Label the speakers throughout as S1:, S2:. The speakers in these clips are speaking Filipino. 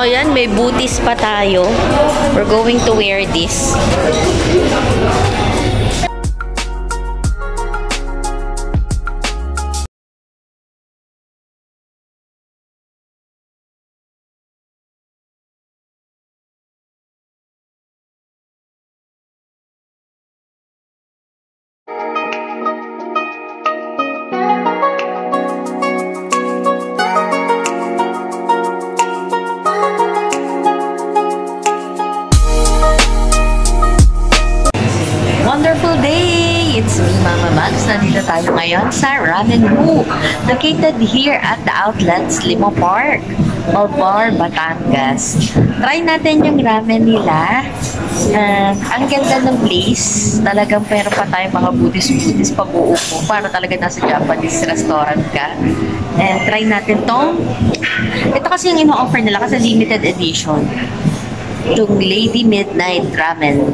S1: So, yan, may booties pa tayo. We're going to wear this. Wonderful day! It's me, Mama Max. Nandito tayo ngayon sa Ramen Hu, located here at the outlets Limo Park, Malbar, Batangas. Try natin yung ramen nila. Ang ganda ng place. Talagang meron pa tayo mga butis-butis pag-uupo para talaga nasa Japanese restaurant ka. And try natin tong. Ito kasi yung ino-offer nila kasi limited edition. Itong Lady Midnight Ramen.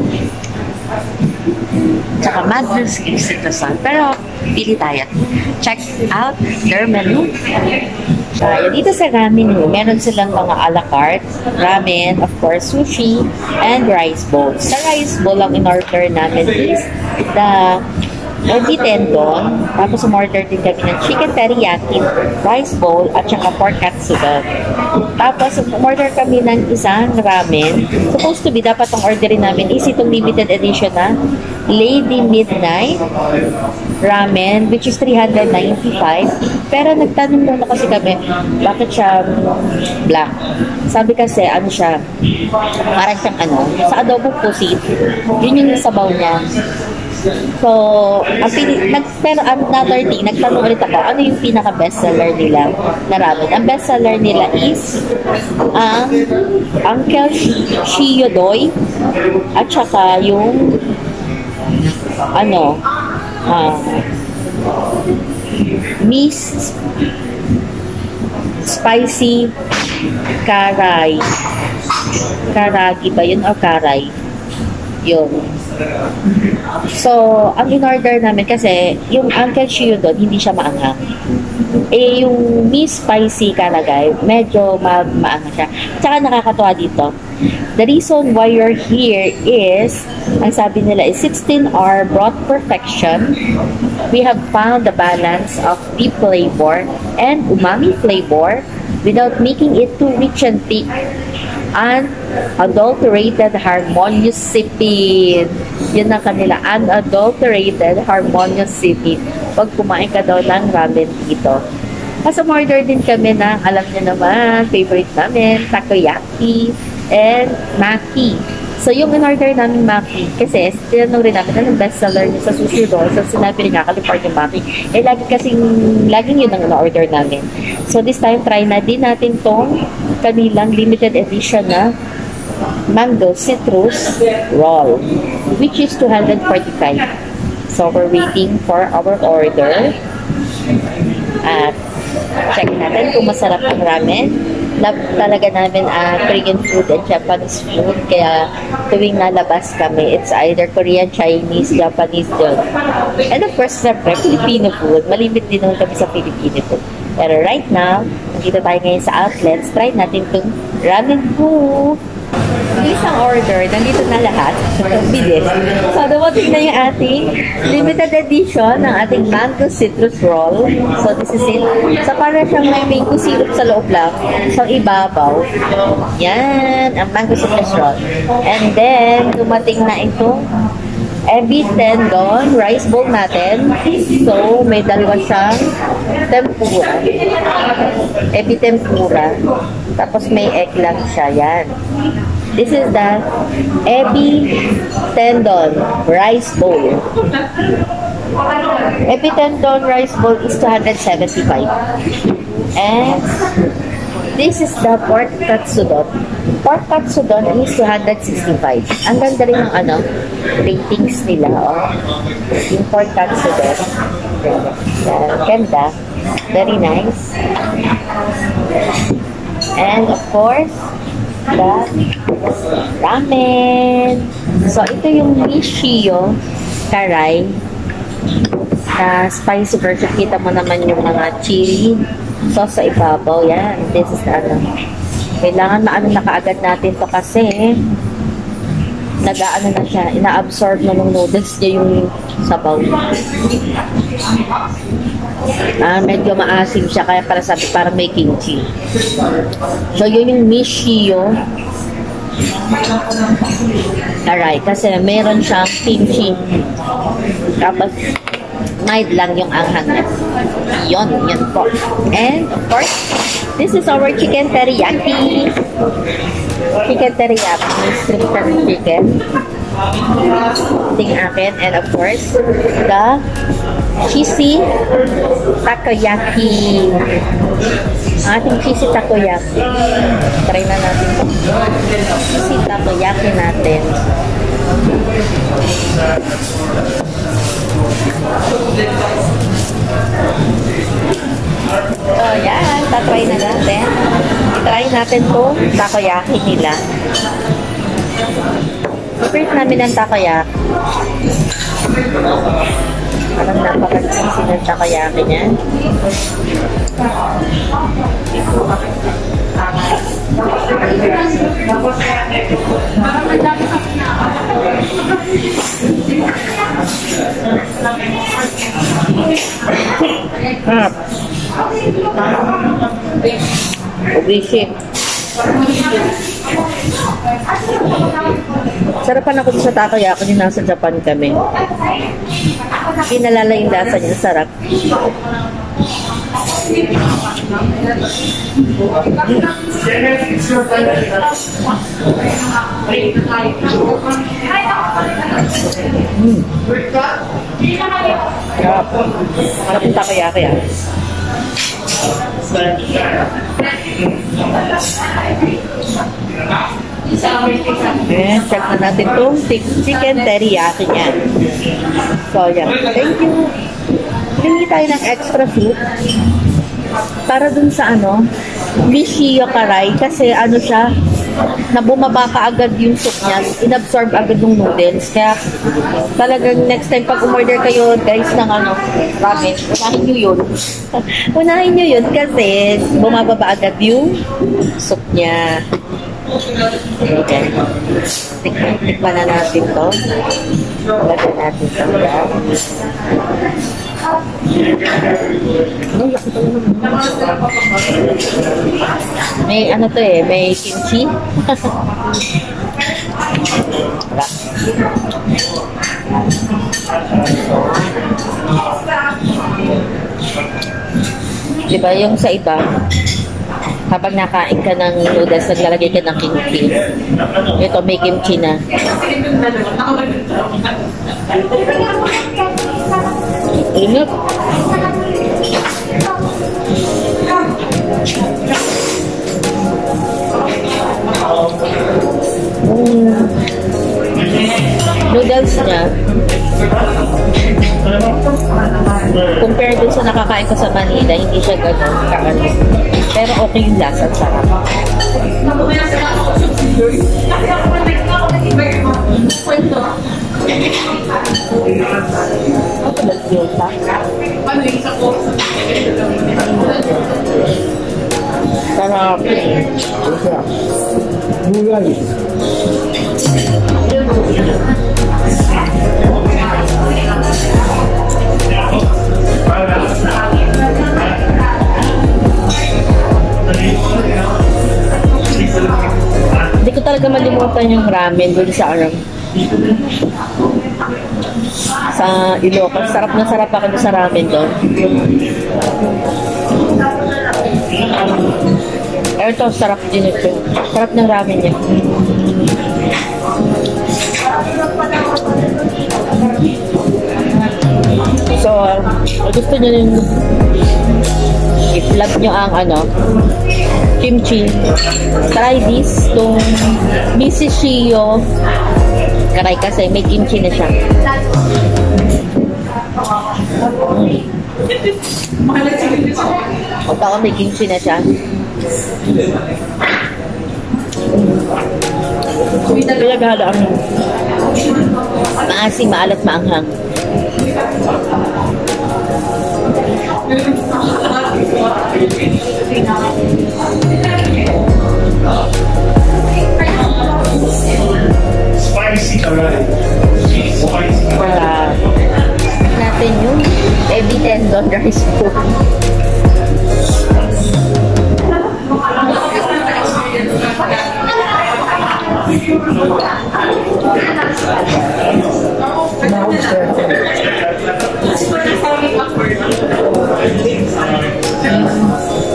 S1: Tsaka Magnus Citrosan. Pero, pili tayo. Check out their menu. Dito sa Ramen Hu, meron silang mga a la carte, ramen, of course, sushi, and rice bowl. Sa rice bowl, ang in-order namin is the ebi tendon, tapos umorder din kami ng chicken teriyaki, rice bowl, at saka pork katsudon. Tapos umorder kami ng isang ramen. Supposed to be, dapat ang orderin namin is itong limited edition na Lady Midnight Ramen, which is 395. Pero nagtanong muna kasi kami, bakit siya black? Sabi kasi, ano siya, parang siyang sa adobo pusit. Yun yung sabaw niya. So, pero another thing, nagtanong ulit ako, ano yung pinaka-bestseller nila na ramen? Ang bestseller nila is ang Uncle Shiyodoy at saka yung Miss Spicy Karay. Karagi ba yun o karay? Yun. So, ang in-order namin kasi, yung Uncle Shio doon, hindi siya maanghang. Yung Miss Spicy Karagay, medyo maanghang siya. Tsaka nakakatuwa dito. The reason why you're here is, ang sabi nila is 16-hour broth perfection. We have found the balance of deep flavor and umami flavor without making it too rich and thick. Unadulterated harmonious sipin. Yun ang kanila, unadulterated harmonious sipin. Pag kumain ka daw ng ramen dito. Kasi order din kami na, alam niyo naman, favorite namin, takoyaki and maki. So, yung in-order namin maki, kasi tinanong rin namin, anong bestseller niyo sa sushi roll? So, sinabi rin nga, California maki. Laging yun ang in-order namin. So, this time, try na din natin tong kanilang limited edition na mango citrus roll, which is 245. So, we're waiting for our order. At check natin kung masarap ang ramen. Love talaga namin Korean food and Japanese food. Kaya tuwing nalabas kami, it's either Korean, Chinese, Japanese yun. And of course, siyempre, Filipino food. Malimit din naman kami sa Filipino food. Pero right now, nandito tayo ngayon sa outlets. Try natin itong Ramen Hu. Isang order, nandito na lahat. Bilis. So, dumating na yung ating limited edition ng ating mango citrus roll. So, this is it. So, para siyang may mango syrup sa loob lang. So, ibabaw. Yan, ang mango citrus roll. And then, dumating na itong ebi tendon, rice bowl natin. So, may dalawa siyang tempura. Ebi tempura. Tapos, may egg lang siya. Yan. This is the ebi tendon rice bowl. Ebi tendon rice bowl is 275. And this is the pork katsudon. Pork katsudon is 265. Ang ganda rin ng ratings nila. Yung pork katsudon. Ganda. Very nice. And of course, the ramen. So, ito yung Nishio Karay na spicy version. Kita mo naman yung mga chili sauce sa ibabaw. Yan. This is Kailangan maano na kaagad natin to kasi nag-aano na siya, ina-absorb na ng noodles niya yung sabaw. Medyo maasim siya, kaya para sabi parang may kimchi. So, yun yung Mishio Karai, kasi meron siyang kimchi. Tapos, mild lang yung anghang niya. Yun po. And, of course, this is our chicken teriyaki. Chicken teriyaki, strip chicken. Ting akin. And of course, the cheesy takoyaki. Ating cheesy takoyaki. Try na natin ito. Cheesy takoyaki natin. So, yan. Tatry na natin. Try natin itong takoyaki nila. Favorite namin ang takoyaki. Parang napaka-cheesy ng takoyaki niya. Obishi. Sarapan ako sa takoyaki nung nasa Japan kami. Kinalala yung lasa niya. Sarap. Sarap yung takoyaki ah. Ayan, check na natin itong chicken teriyaki niya. So, yan. Thank you. Hingi tayo ng extra soup para dun sa Mishio Karai kasi siya, na bumaba ka agad yung soup niya, inabsorb agad yung noodles. Kaya talagang next time pag umorder kayo guys ng ramen, unahin nyo yun. Unahin nyo yun kasi bumababa agad yung soup niya. Okay. Tikman na natin to. Lagyan natin to. May to may kimchi. Diba yung sa iba, kapag nakain ka ng noodles, naglalagay ka ng kimchi. Ito, may kimchi na. Init. Noodles niya, compare dun sa nakakain ko sa Manila, hindi siya ganun kaano. Pero okay yung lasa, sarap. Sarap. Gulay. Hindi ko talaga malimutan yung ramen doon sa Ilocos. Sarap na sarap ako sa ramen doon. Ito, sarap din ito. Sarap ng ramen niya. So, gusto nyo yung i-vlog nyo ang kimchi. Try this, itong Mishio Karai kasi may kimchi na siya. O baka may kimchi na siya. Pinaghala ang maasim, maalat, maanghang.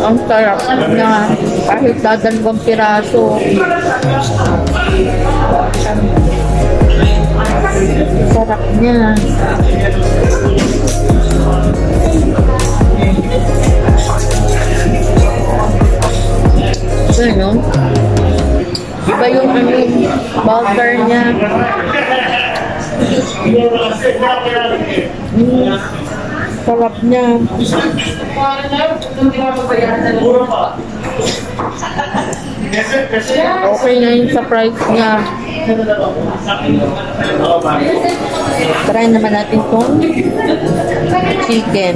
S1: Ang sarap na kahit dadalawang piraso. Sarap niya. So, no? Iba yung butter niya. Sarap niya. Okay na yun sa price niya. Try naman natin itong chicken.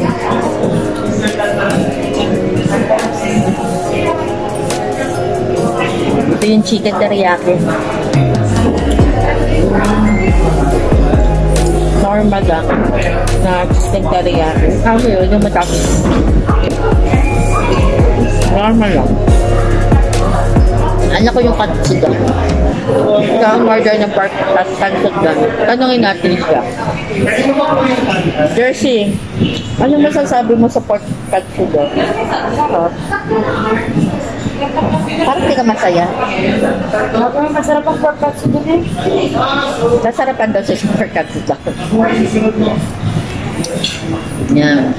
S1: Ito yung chicken teriyaki. Normal lang na chicken teriyaki. Yun yung matapos. Normal lang. Ano ko yung katsudan. Ito ang order ng pork katsudan. Tanungin natin siya. Jersey, ano masasabi mo sa pork katsudan? Parang di ka masaya. Masarap ang pork katsudan eh. Nasarapan daw siya sa pork katsudan. Yan.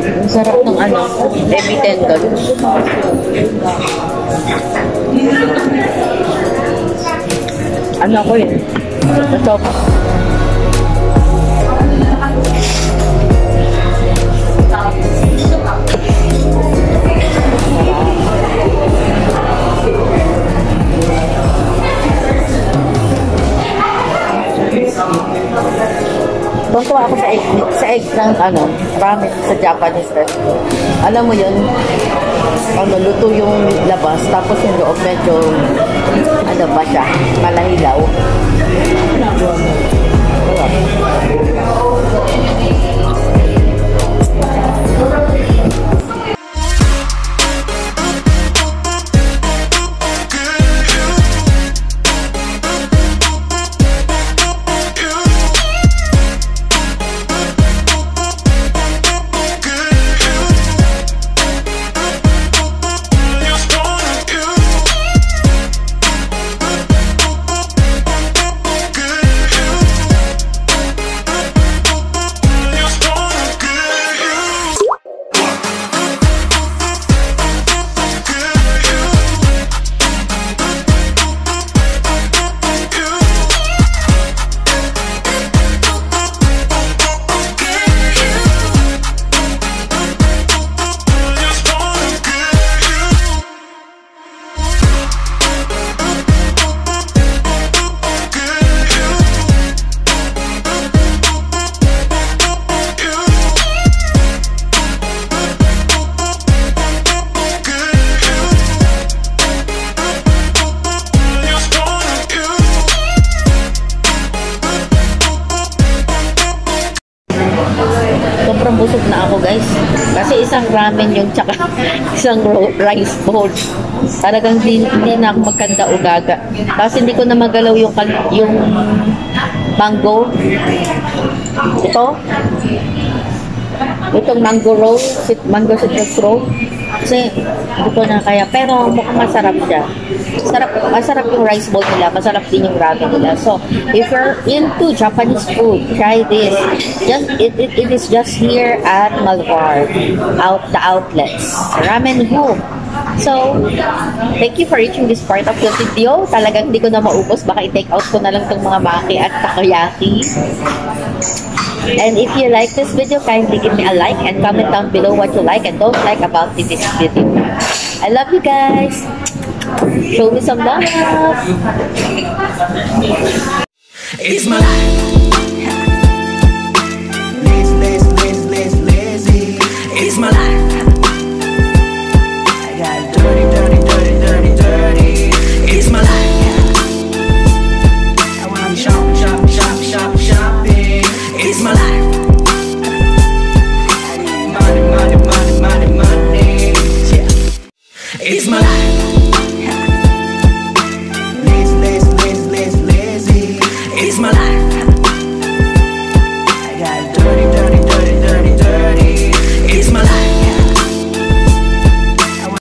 S1: Ang sarap ng baby tendon. Ano ko yun? Ito. Tuwa ako sa egg ng ramen sa Japanese restaurant. Alam mo yun, luto yung labas, tapos yung loob medyo, ba siya, malahilaw. Sobrang busog na ako, guys. Kasi isang ramen yung tsaka isang rice bowl. Talagang hindi na ako magkanda o gaga. Kasi hindi ko na magalaw yung mango. Itong mango roll, mango citrus roll. Kasi hindi ko na kaya. Pero mukhang masarap siya. Masarap yung rice bowl nila. Masarap din yung ramen nila. So, if you're into Japanese food, try this. It is just here at Malvar. The outlets. Ramen Home. So, thank you for reaching this part of the video. Talagang hindi ko na maubos. Baka i-take out ko na lang itong mga maki at takoyaki. And if you like this video, kindly give me a like and comment down below what you like and don't like about this video. I love you guys. Show me some love.
S2: It's my life. Lazy. It's my life. I got dirty. It's my life. I wanna shopping. It's my life. I need money. Yeah. It's my life.